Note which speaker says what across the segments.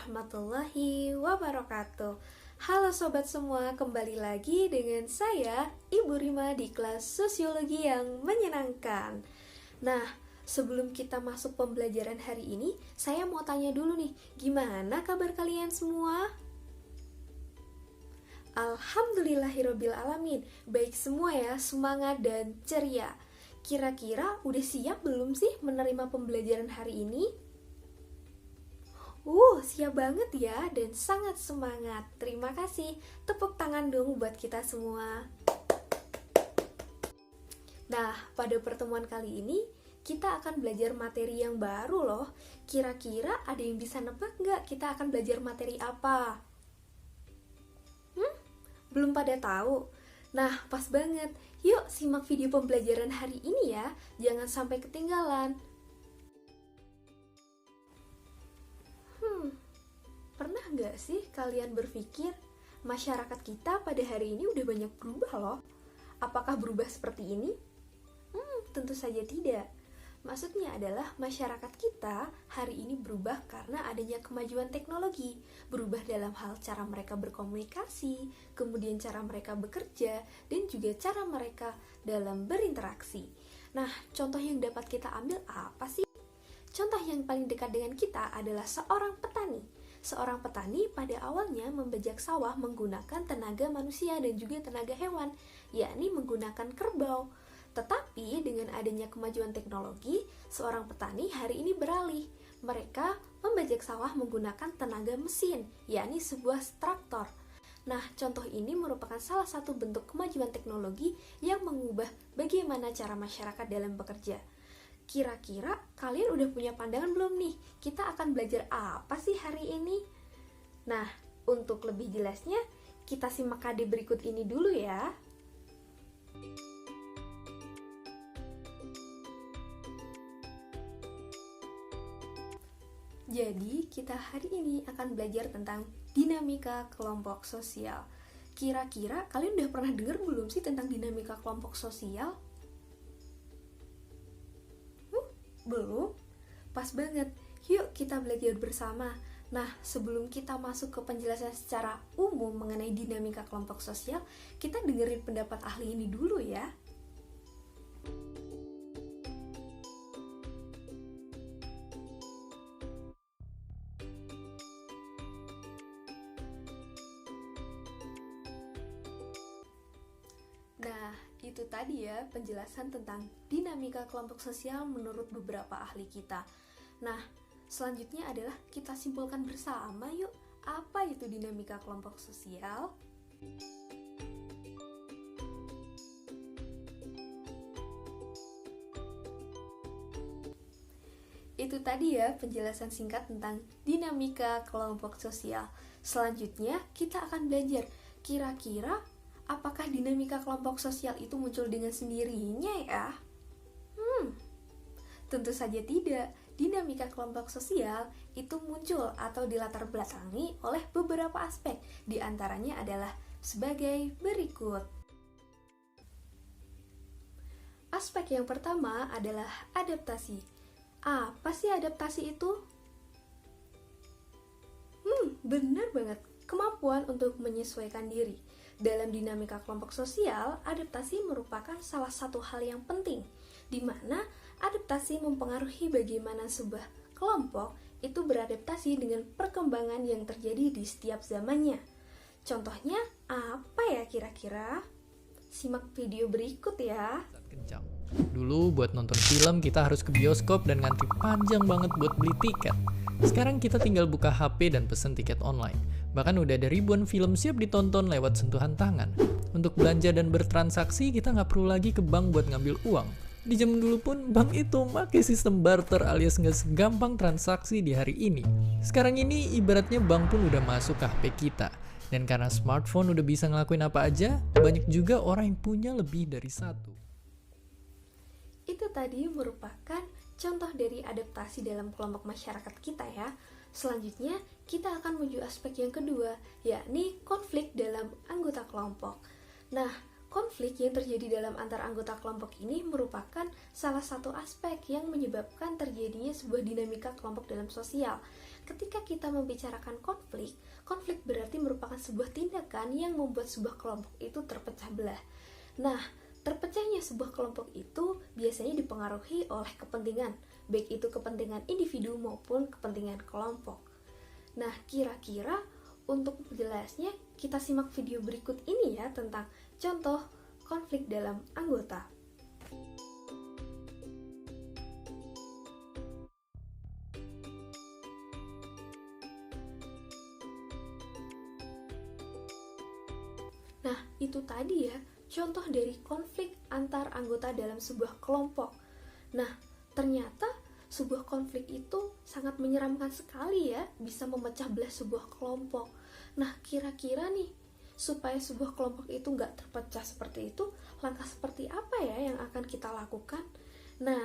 Speaker 1: warahmatullahi wabarakatuh. Halo sobat semua, kembali lagi dengan saya Ibu Rima di kelas Sosiologi yang menyenangkan. Nah, sebelum kita masuk pembelajaran hari ini, saya mau tanya dulu nih, gimana kabar kalian semua? Alhamdulillahirobbilalamin, baik semua ya, semangat dan ceria. Kira-kira udah siap belum sih menerima pembelajaran hari ini? Siap banget ya dan sangat semangat. Terima kasih. Tepuk tangan dong buat kita semua. Nah, pada pertemuan kali ini kita akan belajar materi yang baru loh. Kira-kira ada yang bisa nebak nggak kita akan belajar materi apa? Belum pada tahu? Nah, pas banget. Yuk simak video pembelajaran hari ini ya. Jangan sampai ketinggalan. Pernah nggak sih kalian berpikir masyarakat kita pada hari ini udah banyak berubah loh? Apakah berubah seperti ini? Tentu saja tidak. Maksudnya adalah masyarakat kita hari ini berubah karena adanya kemajuan teknologi. Berubah dalam hal cara mereka berkomunikasi, kemudian cara mereka bekerja, dan juga cara mereka dalam berinteraksi. Nah, contoh yang dapat kita ambil apa sih? Contoh yang paling dekat dengan kita adalah seorang petani. Seorang petani pada awalnya membajak sawah menggunakan tenaga manusia dan juga tenaga hewan, yakni menggunakan kerbau. Tetapi dengan adanya kemajuan teknologi, seorang petani hari ini beralih. Mereka membajak sawah menggunakan tenaga mesin, yakni sebuah traktor. Nah, contoh ini merupakan salah satu bentuk kemajuan teknologi yang mengubah bagaimana cara masyarakat dalam bekerja. Kira-kira kalian udah punya pandangan belum nih? Kita akan belajar apa sih hari ini? Nah, untuk lebih jelasnya, kita simak KD berikut ini dulu ya. Jadi, kita hari ini akan belajar tentang dinamika kelompok sosial. Kira-kira kalian udah pernah dengar belum sih tentang dinamika kelompok sosial? Belum? Pas banget. Yuk kita belajar bersama. Nah, sebelum kita masuk ke penjelasan secara umum mengenai dinamika kelompok sosial, kita dengerin pendapat ahli ini dulu ya. Nah, itu tadi ya penjelasan tentang dinamika kelompok sosial menurut beberapa ahli kita. Nah, selanjutnya adalah kita simpulkan bersama yuk, apa itu dinamika kelompok sosial? Itu tadi ya penjelasan singkat tentang dinamika kelompok sosial. Selanjutnya kita akan belajar kira-kira apakah dinamika kelompok sosial itu muncul dengan sendirinya ya? Tentu saja tidak. Dinamika kelompok sosial itu muncul atau dilatar belakangi oleh beberapa aspek. Di antaranya adalah sebagai berikut. Aspek yang pertama adalah adaptasi. Apa sih adaptasi itu? Benar banget. Kemampuan untuk menyesuaikan diri. Dalam dinamika kelompok sosial, adaptasi merupakan salah satu hal yang penting, di mana adaptasi mempengaruhi bagaimana sebuah kelompok itu beradaptasi dengan perkembangan yang terjadi di setiap zamannya. Contohnya, apa ya kira-kira? Simak video berikut ya.
Speaker 2: Kencang. Dulu buat nonton film kita harus ke bioskop dan ngantri panjang banget buat beli tiket. Sekarang kita tinggal buka HP dan pesen tiket online. Bahkan udah ada ribuan film siap ditonton lewat sentuhan tangan. Untuk belanja dan bertransaksi kita nggak perlu lagi ke bank buat ngambil uang. Di zaman dulu pun bank itu pakai sistem barter alias nggak segampang transaksi di hari ini. Sekarang ini ibaratnya bank pun udah masuk ke HP kita. Dan karena smartphone udah bisa ngelakuin apa aja, banyak juga orang yang punya lebih dari satu.
Speaker 1: Itu tadi merupakan contoh dari adaptasi dalam kelompok masyarakat kita ya. Selanjutnya, kita akan menuju aspek yang kedua, yakni konflik dalam anggota kelompok. Nah, Konflik yang terjadi dalam antar anggota kelompok ini merupakan salah satu aspek yang menyebabkan terjadinya sebuah dinamika kelompok dalam sosial. Ketika kita membicarakan konflik, konflik berarti merupakan sebuah tindakan yang membuat sebuah kelompok itu terpecah belah. Nah, terpecahnya sebuah kelompok itu biasanya dipengaruhi oleh kepentingan, baik itu kepentingan individu maupun kepentingan kelompok. Nah, kira-kira untuk jelasnya kita simak video berikut ini ya tentang contoh konflik dalam anggota. Nah, itu tadi ya contoh dari konflik antar anggota dalam sebuah kelompok. Nah, ternyata sebuah konflik itu sangat menyeramkan sekali ya, bisa memecah belah sebuah kelompok. Nah, kira-kira nih, supaya sebuah kelompok itu nggak terpecah seperti itu, langkah seperti apa ya yang akan kita lakukan? Nah,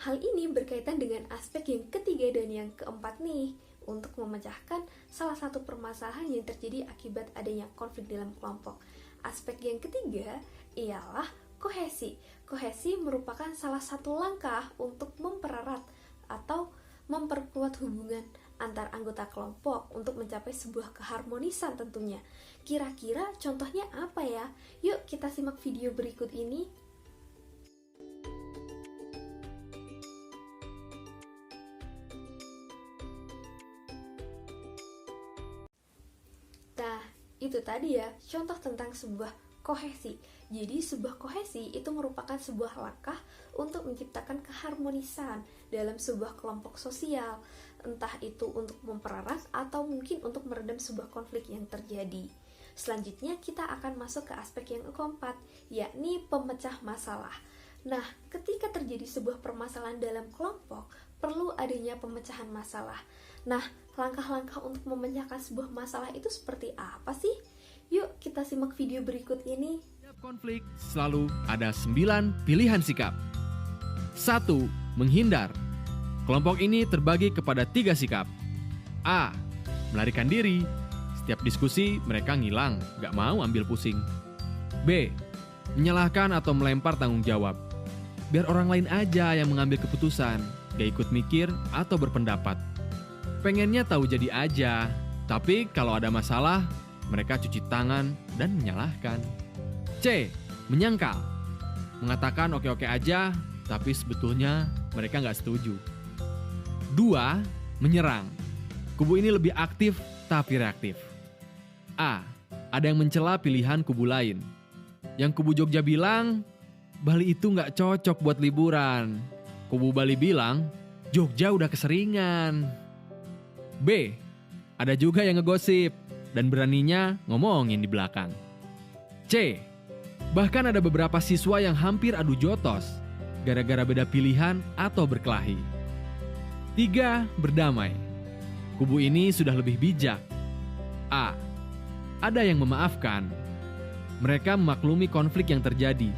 Speaker 1: hal ini berkaitan dengan aspek yang ketiga dan yang keempat nih, untuk memecahkan salah satu permasalahan yang terjadi akibat adanya konflik dalam kelompok. Aspek yang ketiga ialah kohesi. Kohesi merupakan salah satu langkah untuk mempererat atau memperkuat hubungan antar anggota kelompok untuk mencapai sebuah keharmonisan tentunya. Kira-kira contohnya apa ya? Yuk kita simak video berikut ini. Nah, itu tadi ya contoh tentang sebuah kohesi. Jadi sebuah kohesi itu merupakan sebuah langkah untuk menciptakan keharmonisan dalam sebuah kelompok sosial, entah itu untuk mempererat atau mungkin untuk meredam sebuah konflik yang terjadi. Selanjutnya kita akan masuk ke aspek yang keempat, yakni pemecah masalah. Nah, ketika terjadi sebuah permasalahan dalam kelompok, perlu adanya pemecahan masalah. Nah, langkah-langkah untuk memecahkan sebuah masalah itu seperti apa sih? Yuk kita simak video berikut ini.
Speaker 3: Setiap konflik selalu ada 9 pilihan sikap. 1. Menghindar. Kelompok ini terbagi kepada 3 sikap. A. Melarikan diri. Setiap diskusi mereka ngilang, gak mau ambil pusing. B. Menyalahkan atau melempar tanggung jawab. Biar orang lain aja yang mengambil keputusan, gak ikut mikir atau berpendapat. Pengennya tahu jadi aja, tapi kalau ada masalah, mereka cuci tangan dan menyalahkan. C. Menyangkal. Mengatakan oke-oke aja, tapi sebetulnya mereka nggak setuju. 2. Menyerang. Kubu ini lebih aktif tapi reaktif. A. Ada yang mencela pilihan kubu lain. Yang kubu Jogja bilang, Bali itu nggak cocok buat liburan. Kubu Bali bilang, Jogja udah keseringan. B. Ada juga yang ngegosip dan beraninya ngomongin di belakang. C. Bahkan ada beberapa siswa yang hampir adu jotos gara-gara beda pilihan atau berkelahi. 3. Berdamai. Kubu ini sudah lebih bijak. A. Ada yang memaafkan. Mereka memaklumi konflik yang terjadi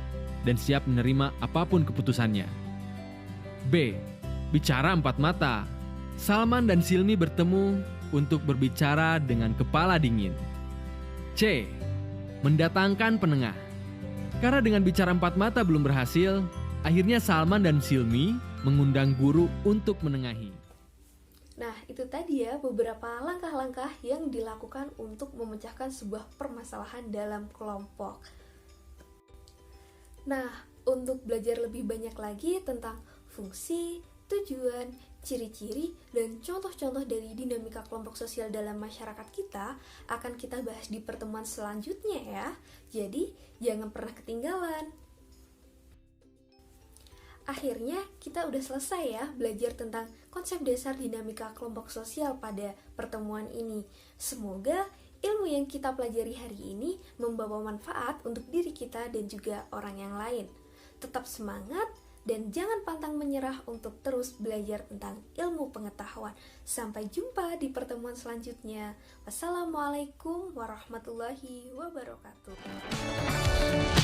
Speaker 3: dan siap menerima apapun keputusannya. B. Bicara empat mata. Salman dan Silmi bertemu untuk berbicara dengan kepala dingin. C. Mendatangkan penengah. Karena dengan bicara empat mata belum berhasil, akhirnya Salman dan Silmi mengundang guru untuk menengahi.
Speaker 1: Nah, itu tadi ya beberapa langkah-langkah yang dilakukan untuk memecahkan sebuah permasalahan dalam kelompok. Nah, untuk belajar lebih banyak lagi tentang fungsi, tujuan, ciri-ciri, dan contoh-contoh dari dinamika kelompok sosial dalam masyarakat kita akan kita bahas di pertemuan selanjutnya ya. Jadi, jangan pernah ketinggalan. Akhirnya, kita udah selesai ya belajar tentang konsep dasar dinamika kelompok sosial pada pertemuan ini. Semoga ilmu yang kita pelajari hari ini membawa manfaat untuk diri kita dan juga orang yang lain. Tetap semangat, dan jangan pantang menyerah untuk terus belajar tentang ilmu pengetahuan. Sampai jumpa di pertemuan selanjutnya. Wassalamualaikum warahmatullahi wabarakatuh.